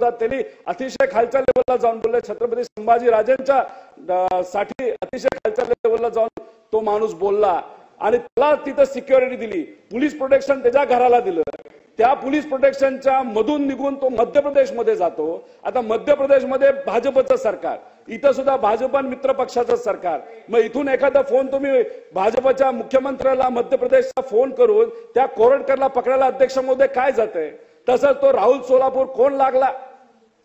विरोधात त्यांनी अतिशय खालच्या लेवलला जाऊन बोलले, छत्रपती संभाजी राजांच्या साठी अतिशय खालच्या लेवलला जाऊन तो माणूस बोलला आणि त्याला तिथं सिक्युरिटी दिली, पोलीस प्रोटेक्शन त्याच्या घराला दिलं. त्या पोलीस प्रोटेक्शनच्या मधून निघून तो मध्य प्रदेशमध्ये जातो. आता मध्य प्रदेशमध्ये भाजपचं सरकार, इथं सुद्धा भाजप मित्र पक्षाचं सरकार. मग इथून एखादा फोन तुम्ही भाजपच्या मुख्यमंत्र्याला मध्य प्रदेशचा फोन करून त्या कोरटकरला पकडायला अध्यक्ष महोदय काय जाते. तसंच तो राहुल सोलापूर कोण लागला,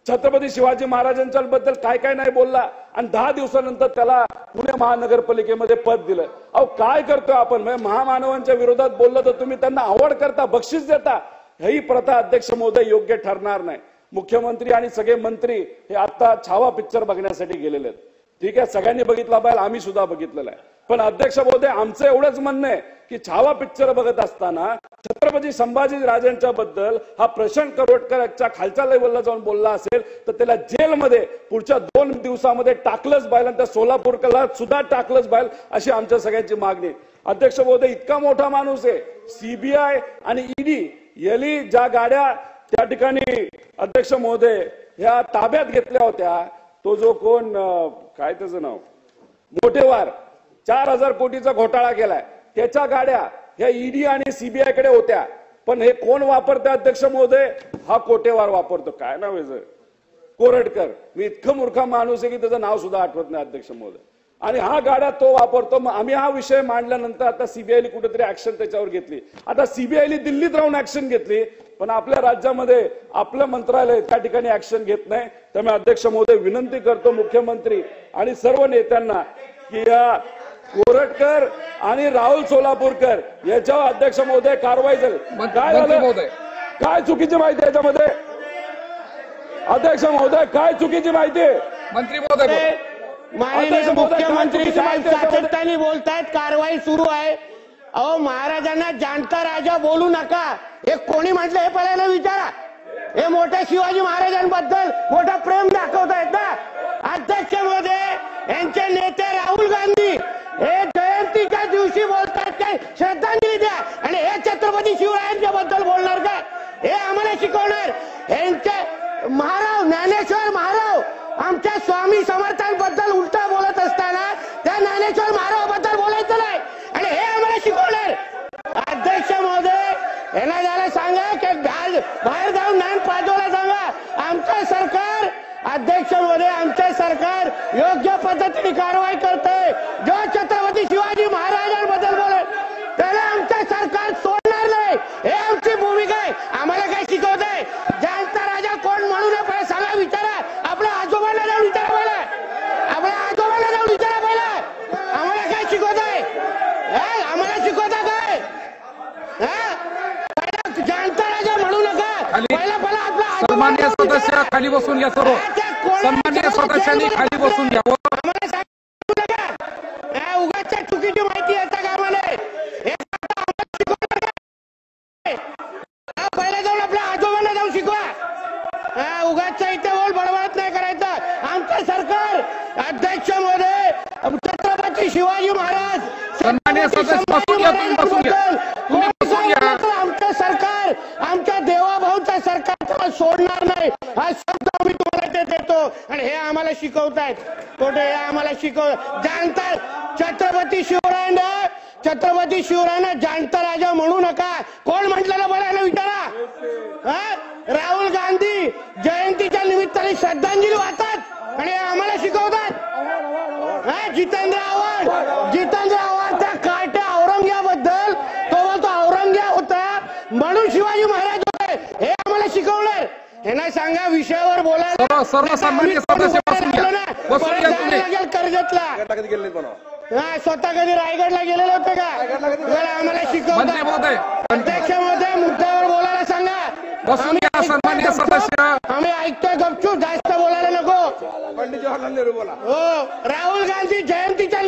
छत्रपती शिवाजी महाराजांच्या बद्दल काय काय नाही बोलला आणि 10 दिवसानंतर त्याला पुणे महानगरपालिकेमध्ये पद दिलं. अहो काय करतोय आपण, म्हणजे महामानवांच्या विरोधात बोललं तर तुम्ही त्यांना आवड करता, बक्षीस देता. ही प्रथा अध्यक्ष महोदय योग्य ठरणार नाही. मुख्यमंत्री आणि सगळे मंत्री हे आता छावा पिक्चर बघण्यासाठी गेलेले आहेत. ठीक आहे, सगळ्यांनी बघितला पाहिजे, आम्ही सुद्धा बघितलेला आहे. पण अध्यक्ष महोदय आमचं एवढंच म्हणणं आहे की छावा पिक्चर बघत असताना छत्रपती संभाजी राजांच्या बद्दल हा प्रशांत करोटकरच्या खालच्या लेवलला जाऊन बोलला असेल तर त्याला जेलमध्ये पुढच्या 2 दिवसामध्ये टाकलंच पाहिजे आणि त्या सोलापूरला सुद्धा टाकलंच पाहिजे अशी आमच्या सगळ्यांची मागणी. अध्यक्ष महोदय इतका मोठा माणूस आहे, सीबीआय आणि ईडी यांनी ज्या गाड्या त्या ठिकाणी अध्यक्ष महोदय ह्या ताब्यात घेतल्या होत्या, तो जो कोण काय त्याचं नाव मोठेवार 4000 कोटीचा घोटाळा केलाय, त्याच्या गाड्या ह्या ईडी आणि सीबीआय कडे होत्या. पण हे कोण वापरते अध्यक्ष महोदय, हा कोटेवार वापरतो. काय नाव आहे कोरटकर. मी इतकं मूर्ख माणूस आहे की त्याचं नाव सुद्धा आठवत नाही अध्यक्ष महोदय. आणि हा गाड्या तो वापरतो. मग आम्ही हा विषय मांडल्यानंतर आता सीबीआयने कुठेतरी ऍक्शन त्याच्यावर घेतली. आता सीबीआयने दिल्लीत राहून ऍक्शन घेतली, पण आपल्या राज्यामध्ये आपलं मंत्रालय त्या ठिकाणी ऍक्शन घेत नाही. त्यामुळे अध्यक्ष महोदय विनंती करतो मुख्यमंत्री आणि सर्व नेत्यांना की या कोरटकर आणि राहुल सोलापूरकर याच्यावर अध्यक्ष महोदय कारवाई झाली. काय झालं, काय चुकीची माहिती याच्यामध्ये अध्यक्ष महोदय, काय चुकीची माहिती मंत्री महोदय माननीय मुख्यमंत्री साहेब सातत्याने बोलतायत, कारवाई सुरू आहे. अहो महाराजांना जाणता राजा बोलू नका हे कोणी म्हटलं हे पहिल्यांदा विचारा. हे मोठ्या शिवाजी महाराजांबद्दल मोठा प्रेम दाखवतायत ना. अध्यक्ष महोदय यांचे नेते राहुल गांधी हे जयंतीच्या दिवशी बोलतात काय श्रद्धांजली द्या आणि हे छत्रपती शिवरायांच्या बद्दल बोलणार का, हे आम्हाला शिकवणार. यांचे महाराव ज्ञानेश्वर महाराव आमच्या स्वामी समर्थांबद्दल उलटा बोलत असताना त्या ज्ञानेश्वर महारावाबद्दल बोलायचं नाही आणि हे आम्हाला शिकवणार. अध्यक्ष महोदय यांना त्याला सांगा की बाहेर जाऊन ज्ञान पाजवायला सांगा. आमचं सरकार अध्यक्ष महोदय आमचे सरकार योग्य पद्धतीने कारवाई करते. जो छत्रपती शिवाजी महाराजांबद्दल बोलेल त्याला आमचं सरकार सोडणार नाही, हे आमची भूमिका आहे. आम्हाला काय शिकवत आहे, जाणता राजा कोण म्हणू नये सांगा, विचारा. आपल्या आजोबांना जाऊन विचारा पहिला, आपल्या आजोबांना जाऊन विचारा पहिला. आम्हाला काय शिकवत आहे, आम्हाला शिकवता काय, जाणता राजा म्हणू नका पहिला आपला. सन्माननीय सदस्य खाली बसून घ्या. सर्व सन्माननीय सदस्यांनी खाली बसून घ्यावं. आम्हाला सांगू नका उगाचच्या चुकीची माहिती येता का आम्हाला. पहिला जाऊन आपल्या आजोबांना जाऊन शिकवा. उगाचच्या इथे बोल बडबडत नाही करायचं. आमचं सरकार अध्यक्ष महोदय छत्रपती शिवाजी महाराज सन्माननीय सदस्य बसून घ्या. तुम्ही बसून घ्या. आमचं सरकार आमच्या देवाभाऊचं सरकार सोडणार नाही हा शब्द आम्ही तुम्हाला ते देतो. आणि हे आम्हाला शिकवतायत कुठे, हे आम्हाला जाणतात. छत्रपती शिवरायांना जाणता राजा म्हणू नका कोण म्हटलेलं बोलायला विचारा. राहुल गांधी जयंतीच्या निमित्ताने श्रद्धांजली वाहतात आणि आम्हाला शिकवतात. जितेंद्र आव्हाड त्या कार्ट्या औरंग्याबद्दल तो बोलतो औरंग्या होता म्हणून शिवाजी महाराज होते, हे आम्हाला शिकवणार. यांना सांगा विषयावर बोलायला. सर्वसामान्य सदस्य लागेल कर्जतला, स्वतः कधी रायगडला गेलेले होते का, आम्हाला शिकवतात. अध्यक्ष महोदय मुद्द्यावर बोलायला सांगा. बसून घ्या सन्माननीय सदस्य. आम्ही ऐकतोय गपचूप, जास्त बोलायला नको. पंडित जवाहरलाल नेहरू बोला. हो, राहुल गांधी जयंतीच्या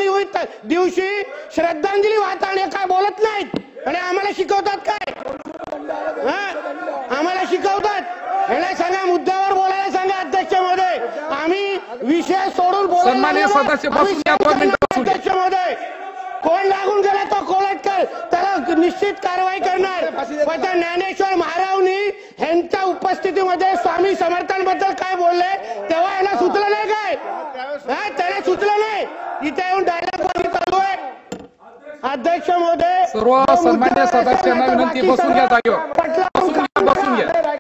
दिवशी श्रद्धांजली वाहताना काय बोलत नाहीत आणि आम्हाला शिकवतात काय, आम्हाला शिकवतात. यांना सांगा मुद्द्यावर बोलायला सांगा. अध्यक्ष महोदय आम्ही विषय सोडून सन्माननीय सदस्य बसून घ्या. 2 मिनिटं. अध्यक्ष महोदय कोण लागून गेला तो कोलटकर त्याला निश्चित कारवाई करणार. पण ज्ञानेश्वर महारावनी यांच्या उपस्थितीमध्ये स्वामी समर्थांबद्दल काय बोलले तेव्हा याला सुचलं नाही काय? त्याला सुचलं नाही. इथे येऊन डायलॉग बाजी चालू आहे. अध्यक्ष महोदय, सर्व सन्मान्य सदस्यांना विनंती, बसून घ्या जागेवर, बसून घ्या.